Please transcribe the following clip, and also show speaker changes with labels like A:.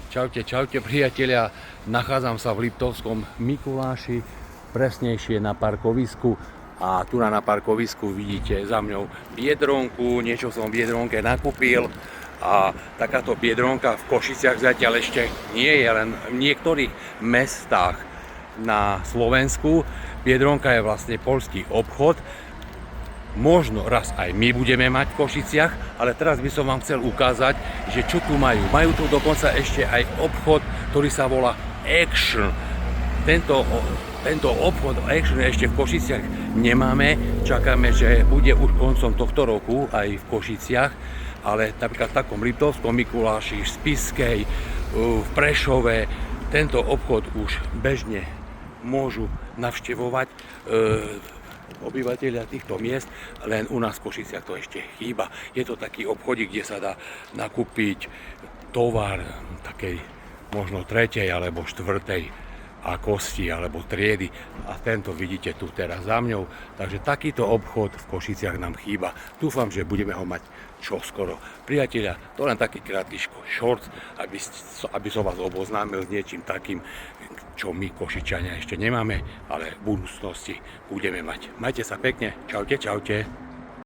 A: Čaute, čaute priatelia, nachádzam sa v Liptovskom Mikuláši, presnejšie na parkovisku a tu na parkovisku vidíte za mňou biedronku, niečo som v biedronke nakúpil a takáto biedronka v Košiciach zatiaľ ešte nie je, len v niektorých mestách na Slovensku. Biedronka je vlastne poľský obchod. Možno raz aj my budeme mať v Košiciach, ale teraz by som vám chcel ukázať, že čo tu majú. Majú tu dokonca ešte aj obchod, ktorý sa volá Action. Tento obchod Action ešte v Košiciach nemáme. Čakáme, že bude už koncom tohto roku aj v Košiciach, ale napríklad v takom Liptovskom Mikuláši, v Spišskej, v Prešove tento obchod už bežne môžu navštevovať obyvateľia týchto miest, len u nás v Košiciach to ešte chýba. Je to taký obchodík, kde sa dá nakúpiť tovar takej možno tretej alebo štvrtej akosti alebo triedy a tento vidíte tu teraz za mňou. Takže takýto obchod v Košiciach nám chýba. Dúfam, že budeme ho mať čoskoro. Priatelia, to len taký krátky short, aby som vás oboznámil s niečím takým, čo my Košičania ešte nemáme, ale v budúcnosti budeme mať. Majte sa pekne, čaute, čaute.